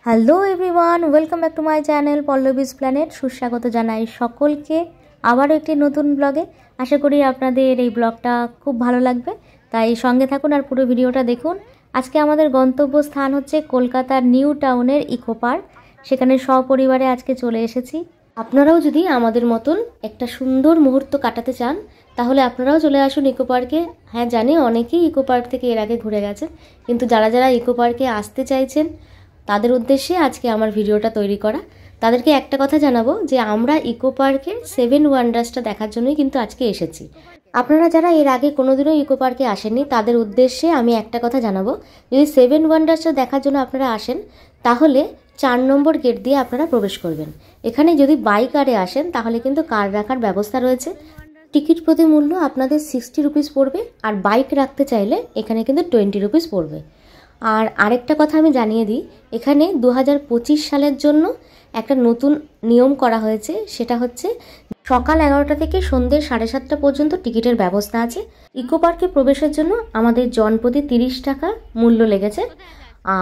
Hello everyone, welcome back to my channel Pallavi's planet. সুস্বাগত জানাই সকলকে আবারও একটি নতুন ব্লগে। আশা করি আপনাদের এই ব্লগটা খুব ভালো লাগবে, তাই সঙ্গে থাকুন আর পুরো ভিডিওটা দেখুন। আজকে আমাদের গন্তব্য স্থান হচ্ছে কলকাতার নিউ টাউনের ইকো পার্ক। সেখানে সপরিবারে আজকে চলে এসেছি। আপনারাও যদি আমাদের মতন একটা সুন্দর মুহূর্ত কাটাতে চান তাহলে আপনারাও চলে আসুন ইকো পার্কে। হ্যাঁ, জানি অনেকেই ইকো পার্ক থেকে এর আগে ঘুরে গেছেন, কিন্তু যারা যারা ইকো পার্কে আসতে চাইছেন তাদের উদ্দেশ্যে আজকে আমার ভিডিওটা তৈরি করা। তাদেরকে একটা কথা জানাবো যে আমরা ইকো পার্কের 7 ওয়ান্ডার্সটা দেখার জন্যই কিন্তু আজকে এসেছি। আপনারা যারা এর আগে কোনোদিনও ইকো পার্কে আসেননি তাদের উদ্দেশ্যে আমি একটা কথা জানাবো, যদি 7 ওয়ান্ডার্সটা দেখার জন্য আপনারা আসেন তাহলে 4 নম্বর গেট দিয়ে আপনারা প্রবেশ করবেন। এখানে যদি বাই কারে আসেন তাহলে কিন্তু কার রাখার ব্যবস্থা রয়েছে। টিকিট প্রতি মূল্য আপনাদের 60 রুপিস পড়বে, আর বাইক রাখতে চাইলে এখানে কিন্তু 20 রুপিস পড়বে। আর আরেকটা কথা আমি জানিয়ে দিই, এখানে 2025 সালের জন্য একটা নতুন নিয়ম করা হয়েছে। সেটা হচ্ছে সকাল 11টা থেকে সন্ধ্যে 7:30 পর্যন্ত টিকিটের ব্যবস্থা আছে। ইকো পার্কে প্রবেশের জন্য আমাদের জনপ্রতি 30 টাকা মূল্য লেগেছে।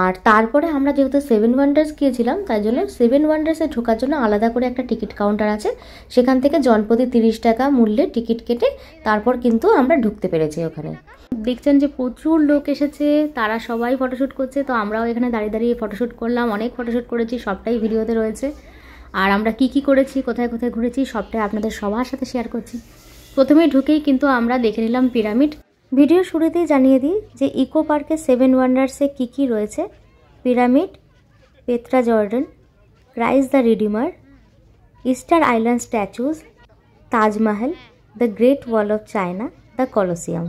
আর তারপরে আমরা যেহেতু 7 ওয়ান্ডার্স গিয়েছিলাম তাই জন্য 7 ওয়ান্ডার্সে ঢোকার জন্য আলাদা করে একটা টিকিট কাউন্টার আছে। সেখান থেকে জনপ্রতি 30 টাকা মূল্যে টিকিট কেটে তারপর কিন্তু আমরা ঢুকতে পেরেছি ওখানে। দেখছেন যে প্রচুর লোক এসেছে, তারা সবাই ফটোশ্যুট করছে, তো আমরাও এখানে দাঁড়িয়ে দাঁড়িয়ে ফটোশ্যুট করলাম। অনেক ফটোশ্যুট করেছি, সবটাই ভিডিওতে রয়েছে। আর আমরা কি করেছি, কোথায় কোথায় ঘুরেছি সবটাই আপনাদের সবার সাথে শেয়ার করছি। প্রথমে ঢুকেই কিন্তু আমরা দেখে নিলাম পিরামিড। ভিডিও শুরুতেই জানিয়ে দিই যে ইকো পার্কে 7 ওয়ান্ডার্সে কী রয়েছে: pyramid, Petra Jordan, Christ the redeemer, Easter island স্ট্যাচুজ, Taj Mahal, the great wall of China, the Colosseum.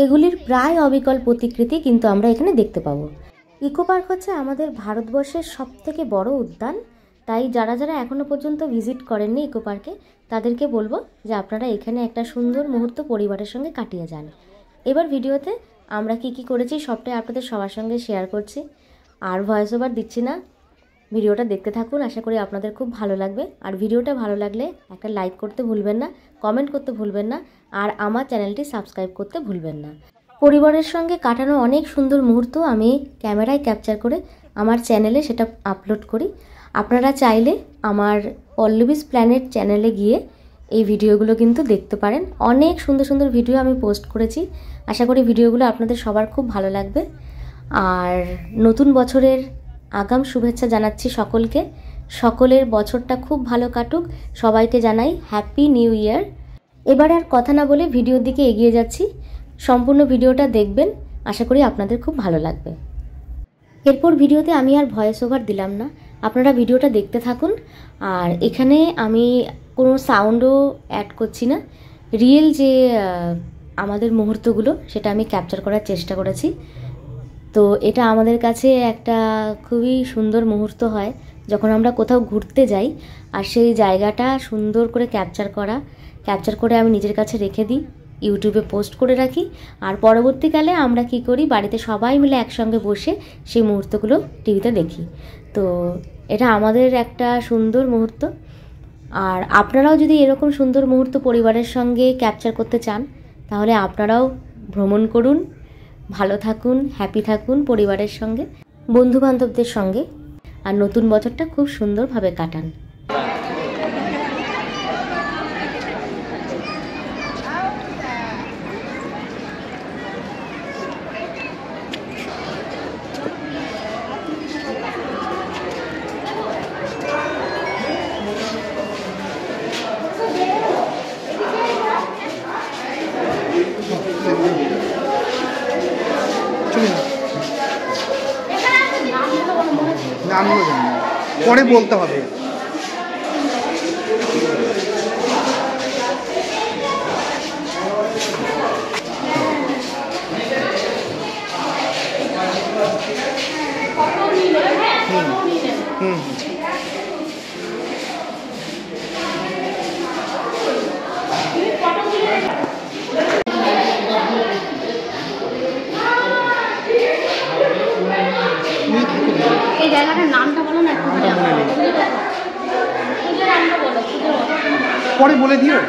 এগুলির প্রায় অবিকল প্রতিকৃতি কিন্তু আমরা এখানে দেখতে পাবো। ইকো পার্ক হচ্ছে আমাদের ভারতবর্ষের সবথেকে বড় উদ্যান, তাই যারা যারা এখনও পর্যন্ত ভিজিট করেননি ইকো পার্কে তাদেরকে বলবো যে আপনারা এখানে একটা সুন্দর মুহূর্ত পরিবারের সঙ্গে কাটিয়ে যান। এবার ভিডিওতে আমরা কি করেছি সবটাই আপনাদের সবার সঙ্গে শেয়ার করছি, আর ভয়েস ওভার দিচ্ছি না। ভিডিওটা দেখতে থাকুন, আশা করি আপনাদের খুব ভালো লাগবে। আর ভিডিওটা ভালো লাগলে একটা লাইক করতে ভুলবেন না, কমেন্ট করতে ভুলবেন না, আর আমার চ্যানেলটি সাবস্ক্রাইব করতে ভুলবেন না। পরিবারের সঙ্গে কাটানো অনেক সুন্দর মুহূর্ত আমি ক্যামেরায় ক্যাপচার করে আমার চ্যানেলে সেটা আপলোড করি। আপনারা চাইলে আমার পল্লবীজ প্ল্যানেট চ্যানেলে গিয়ে এই ভিডিওগুলো কিন্তু দেখতে পারেন। অনেক সুন্দর সুন্দর ভিডিও আমি পোস্ট করেছি। আশা করি ভিডিওগুলো আপনাদের সবার খুব ভালো লাগবে। আর নতুন বছরের আগাম শুভেচ্ছা জানাচ্ছি সকলকে। সকলের বছরটা খুব ভালো কাটুক, সবাইকে জানাই হ্যাপি নিউ ইয়ার। এবার আর কথা না বলে ভিডিওর দিকে এগিয়ে যাচ্ছি। সম্পূর্ণ ভিডিওটা দেখবেন, আশা করি আপনাদের খুব ভালো লাগবে। এরপর ভিডিওতে আমি আর ভয়েস ওভার দিলাম না, আপনারা ভিডিওটা দেখতে থাকুন। আর এখানে আমি কোনো সাউন্ডও অ্যাড করছি না, রিয়েল যে আমাদের মুহূর্তগুলো সেটা আমি ক্যাপচার করার চেষ্টা করেছি। তো এটা আমাদের কাছে একটা খুবই সুন্দর মুহূর্ত হয় যখন আমরা কোথাও ঘুরতে যাই আর সেই জায়গাটা সুন্দর করে ক্যাপচার করে আমি নিজের কাছে রেখে দিই, ইউটিউবে পোস্ট করে রাখি। আর পরবর্তীকালে আমরা কি করি, বাড়িতে সবাই মিলে একসঙ্গে বসে সেই মুহূর্তগুলো টিভিতে দেখি। তো এটা আমাদের একটা সুন্দর মুহূর্ত। আর আপনারাও যদি এরকম সুন্দর মুহূর্ত পরিবারের সঙ্গে ক্যাপচার করতে চান তাহলে আপনারাও ভ্রমণ করুন, ভালো থাকুন, হ্যাপি থাকুন পরিবারের সঙ্গে, বন্ধুবান্ধবদের সঙ্গে, আর নতুন বছরটা খুব সুন্দরভাবে কাটান। নামগুলো জানি পরে বলতে হবে। এই জায়গাটার নামটা বলো না একটু। পরে বলে দিও।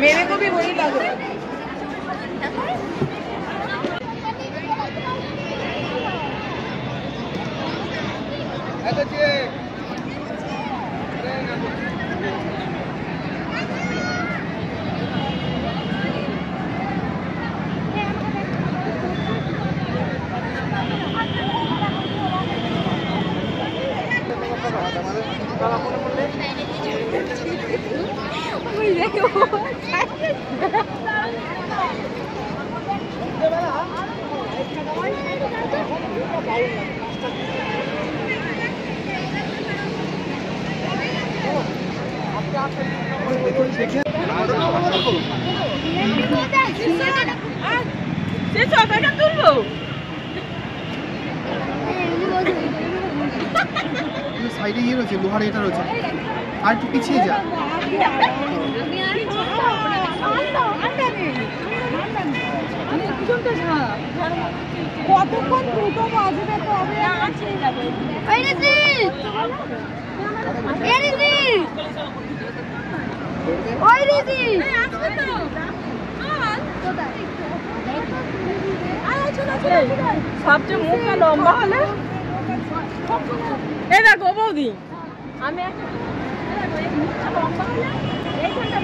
मेरे को भी वही लग रहा है। সাইডে ইয়ে রয়েছে, লোহার এটা রয়েছে, আর একটু পিছিয়ে যা। কতক্ষণ দ্রুত বাজবে তবে সবচেয়ে মুখটা লম্বা হলে এ দেখো বৌদি আমি মুখটা লম্বা হলে এইখানটা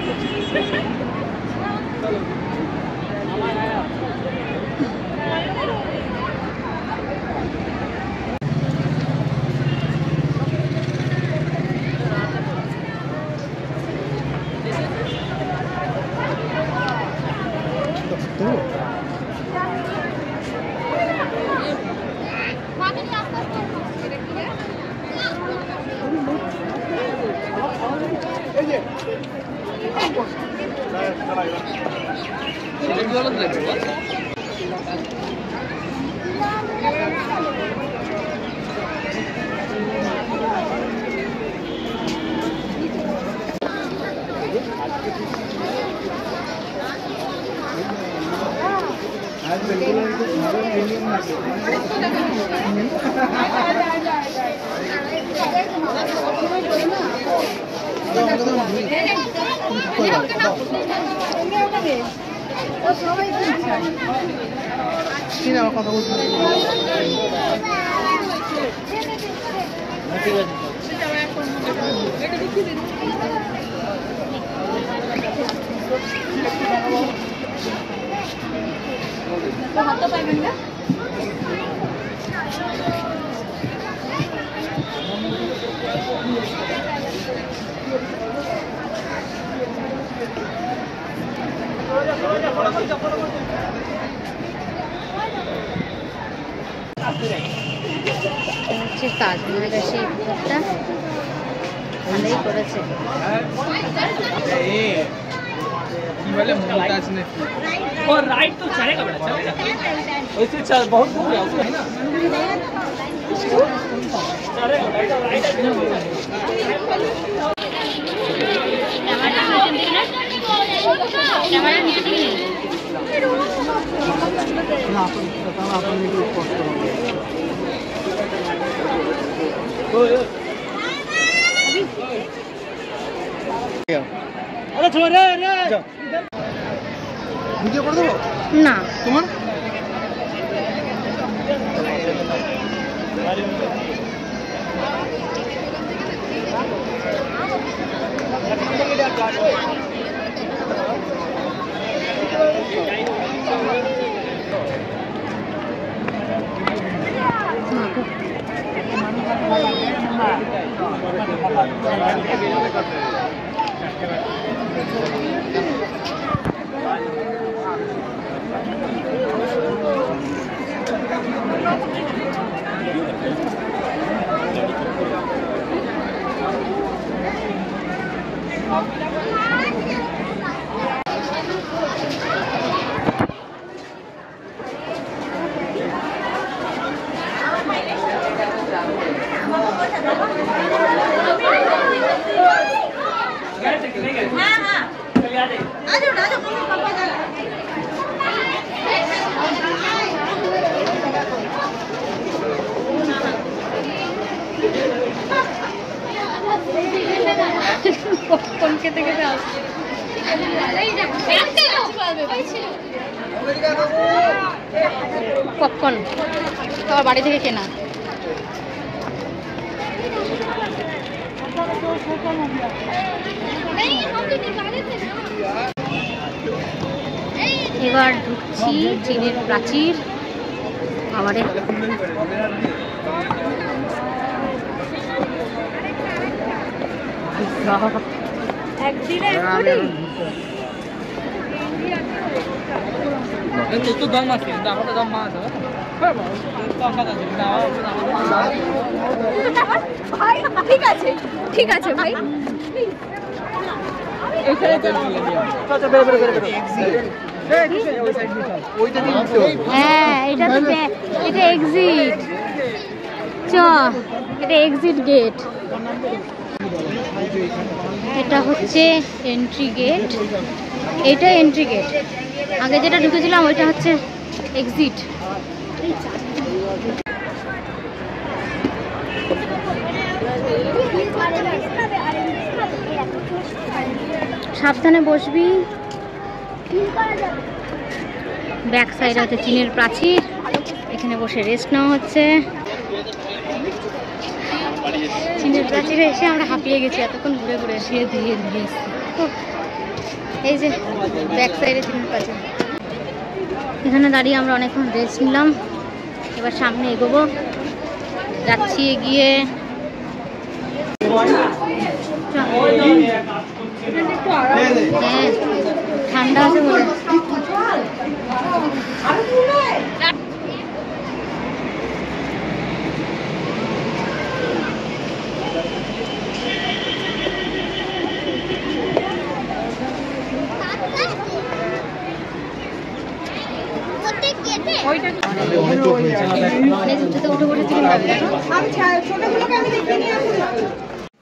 কথা বলছি। হাত পাইবেন না হচ্ছে তাজমহলের সেই পুকুরটা ভালোই করেছে। और राइट तो चलेगा बेटा, चलेगा वैसे चल बहुत दूर है उसमें, है ना चलेगा राइट আরে ছোড়ে রে ভিডিও করে দেবো না তোমার পপকর্ন খেতে খেতে আসছে। পপকর্ন তোমার বাড়ি থেকে কেনা। এবার ঢুকছি চীনের প্রাচীর। আবার তো দাম আছে, আমাদের দাম মাছ ভাই ঠিক আছে, ঠিক আছে ভাই। হ্যাঁ এটা তো এটা এক্সিট, চ এটা এক্সিট গেট, এটা হচ্ছে এন্ট্রি গেট, এটা এন্ট্রি গেট। আগে যেটা ঢুকেছিলাম ওইটা হচ্ছে এক্সিট। সাবধানে বসবি। ব্যাক সাইড হচ্ছে চীনের প্রাচীর, এখানে বসে রেস্ট নেওয়া হচ্ছে। চীনের প্রাচীরে এসে আমরা হাঁপিয়ে গেছি, এতক্ষণ ঘুরে ঘুরে শুয়ে ধীরে ধীরে এসেছি। এই যে ব্যাক সাইডে চীনের প্রাচীর, এখানে দাঁড়িয়ে আমরা অনেকক্ষণ রেস্ট নিলাম। এবার সামনে এগোবো, যাচ্ছি এগিয়ে। হ্যাঁ ঠান্ডা আছে বলে।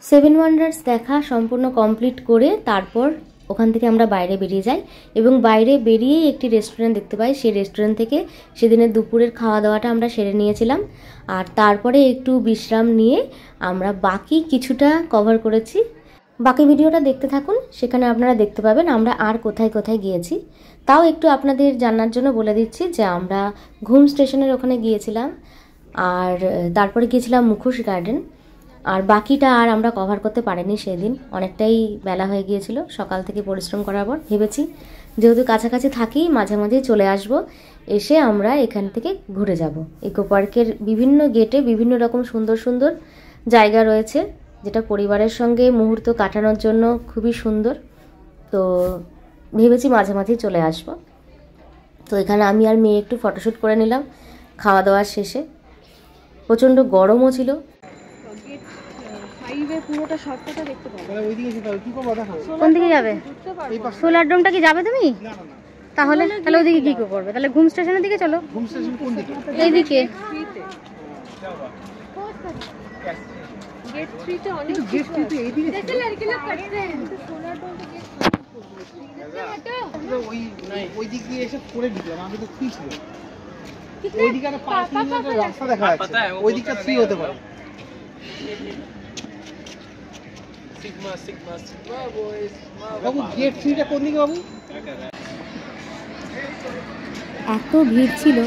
সেভেন ওয়ান্ডার্স দেখা সম্পূর্ণ কমপ্লিট করে তারপর ওখান থেকে আমরা বাইরে বেরিয়ে যাই এবং বাইরে বেরিয়েই একটি রেস্টুরেন্ট দেখতে পাই। সেই রেস্টুরেন্ট থেকে সেদিনের দুপুরের খাওয়া দাওয়াটা আমরা সেরে নিয়েছিলাম, আর তারপরে একটু বিশ্রাম নিয়ে আমরা বাকি কিছুটা কভার করেছি। বাকি ভিডিওটা দেখতে থাকুন, সেখানে আপনারা দেখতে পাবেন আমরা আর কোথায় কোথায় গিয়েছি। তাও একটু আপনাদের জানার জন্য বলে দিচ্ছি যে আমরা ঘুম স্টেশনের ওখানে গিয়েছিলাম, আর তারপরে গিয়েছিলাম মুখোশ গার্ডেন, আর বাকিটা আর আমরা কভার করতে পারিনি। সেদিন অনেকটাই বেলা হয়ে গিয়েছিল, সকাল থেকে পরিশ্রম করার পর ভেবেছি যেহেতু কাছাকাছি থাকি মাঝে মাঝেই চলে আসব, এসে আমরা এখান থেকে ঘুরে যাব। ইকো পার্কের বিভিন্ন গেটে বিভিন্ন রকম সুন্দর সুন্দর জায়গা রয়েছে, যেটা পরিবারের সঙ্গে মুহূর্ত কাটানোর জন্য খুবই সুন্দর। তো ভেবেছি মাঝে মাঝেই চলে আসব। তো এখানে আমি আর মেয়ে একটু ফটোশ্যুট করে নিলাম খাওয়া দাওয়ার শেষে। প্রচণ্ড গরমও ছিল। কোন দিকে যাবে? সোলার ডোমটা কি যাবে তুমি? তাহলে তাহলে ওইদিকে কি করবে? তাহলে ঘুম স্টেশনের দিকে চলো। এইদিকে ওই দিক দিয়ে এসে করে দিলাম, আমি তো ফ্রি ছিল। ওই দিকে একটা পার্কিং এর রাস্তা দেখা যাচ্ছে, ওই দিকটা ফ্রি হতে পারে। সিগমা সিগমা সিগমা বয়েজ বাবু, গেট ফ্রিটা কোন দিকে বাবু? এত ভিড় ছিল,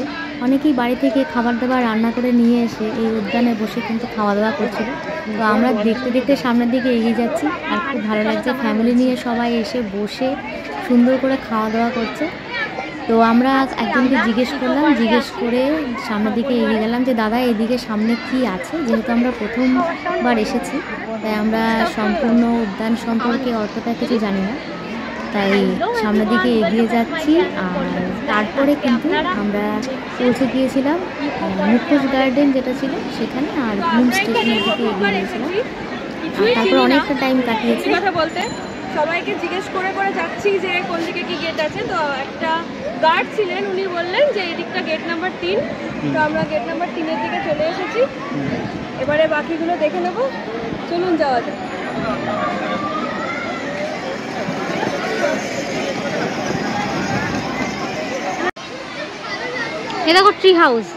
অনেকেই বাড়ি থেকে খাবার দাবার রান্না করে নিয়ে এসে এই উদ্যানে বসে কিন্তু খাওয়া দাওয়া করছিল। তো আমরা দেখতে দেখতে সামনের দিকে এগিয়ে যাচ্ছি, আর খুব ভালো লাগছে। ফ্যামিলি নিয়ে সবাই এসে বসে সুন্দর করে খাওয়া দাওয়া করছে। তো আমরা একজনকে জিজ্ঞেস করলাম, জিজ্ঞেস করে সামনের দিকে এগিয়ে গেলাম যে দাদা এদিকে সামনে কি আছে। যেহেতু আমরা প্রথমবার এসেছি, তাই আমরা সম্পূর্ণ উদ্যান সম্পর্কে অতটা কিছু জানি না, তাই সামনের দিকে এগিয়ে যাচ্ছি। আর তারপরে কিন্তু আমরা পৌঁছে গিয়েছিলাম মুখোশ গার্ডেন যেটা ছিল সেখানে, আর ঘুম স্টেশনের দিকে এগিয়ে গিয়েছিলাম। তারপর অনেকটা টাইম কাটিয়েছি। কথা বলতে সবাইকে জিজ্ঞেস করে করে যাচ্ছি যে কোন দিকে কি গেট আছে। তো একটা গার্ড ছিলেন, উনি বললেন যে এদিকটা গেট নাম্বার 3। তো আমরা গেট নাম্বার 3-এর দিকে চলে এসেছি। এবারে বাকিগুলো দেখে নেব, চলুন যাওয়া যাক। এ দেখো ট্রি হাউস।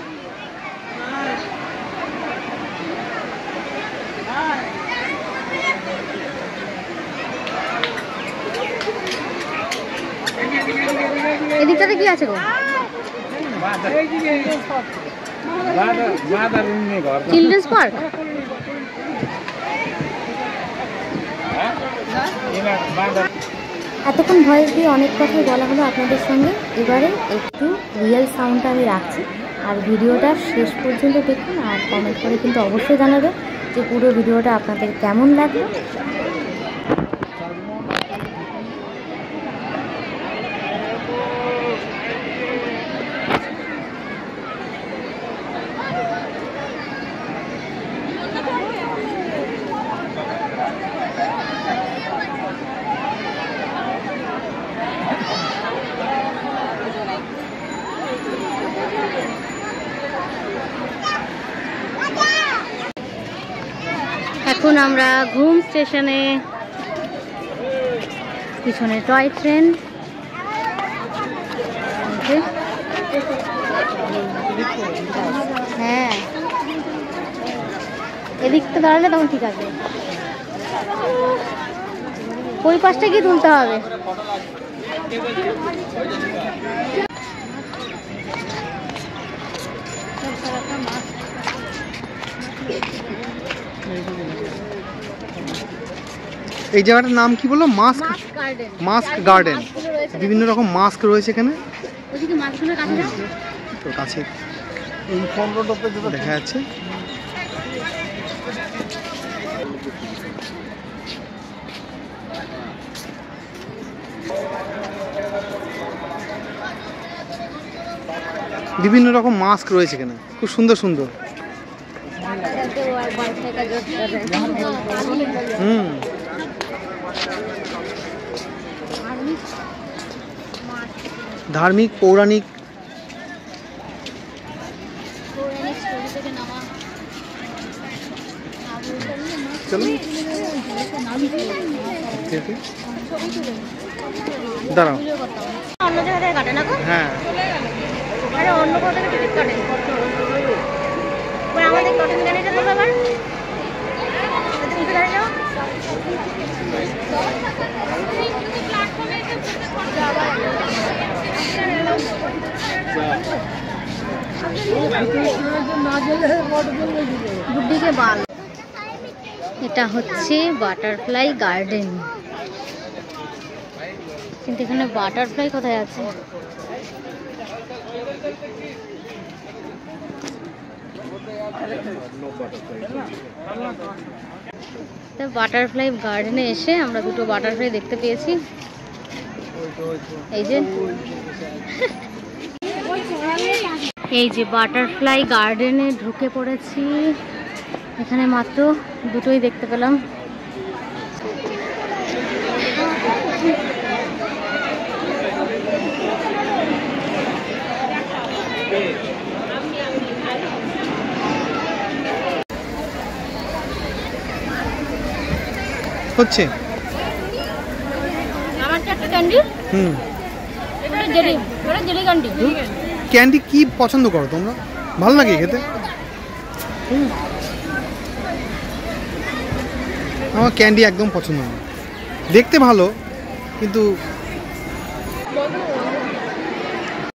এইটাতে কি আছে গো? Children's park. এতক্ষণ ভয়েস দিয়ে অনেক কথাই বলা হলো আপনাদের সঙ্গে। এবারে একটু রিয়েল সাউন্ডটা আমি রাখছি, আর ভিডিওটা শেষ পর্যন্ত দেখুন, আর কমেন্ট করে কিন্তু অবশ্যই জানাবে যে পুরো ভিডিওটা আপনাদের কেমন লাগলো। এখন আমরা ঘুম স্টেশনে, পিছনে টয় ট্রেন। হ্যাঁ, এদিকটা দাঁড়ালে তখন ঠিক আছে, ওই পাশটা গিয়ে তুলতে হবে। এই জায়গাটার নাম কি বললো? Mask garden. বিভিন্ন রকম মাস্ক রয়েছে এখানে। তো কাছে দেখা যাচ্ছে। বিভিন্ন রকম মাস্ক রয়েছে এখানে, খুব সুন্দর সুন্দর। ধার্মিক, পৌরাণিক। চলো দাঁড়াও, অন্য জায়গায় কাটে না? হ্যাঁ, আরে অন্য কোথাও থেকে টিকিট কাটে। আমাদের কটন গাড়িটা তো আবার বুদ্ধিকে বাল। এটা হচ্ছে বাটারফ্লাই গার্ডেন, কিন্তু এখানে বাটারফ্লাই কোথায় আছে? বাটারফ্লাই গার্ডেনে এসে আমরা দুটো বাটারফ্লাই দেখতে পেয়েছি। এই যে বাটারফ্লাই গার্ডেনে ঢুকে পড়েছি। এখানে মাত্র দুটোই দেখতে পেলাম। হচ্ছে আমার একটা ক্যান্ডি। এটা জেলি, এটা জেলি ক্যান্ডি। ক্যান্ডি কি পছন্দ করো তোমরা? ভালো লাগে খেতে? আমার ক্যান্ডি একদম পছন্দ না। দেখতে ভালো, কিন্তু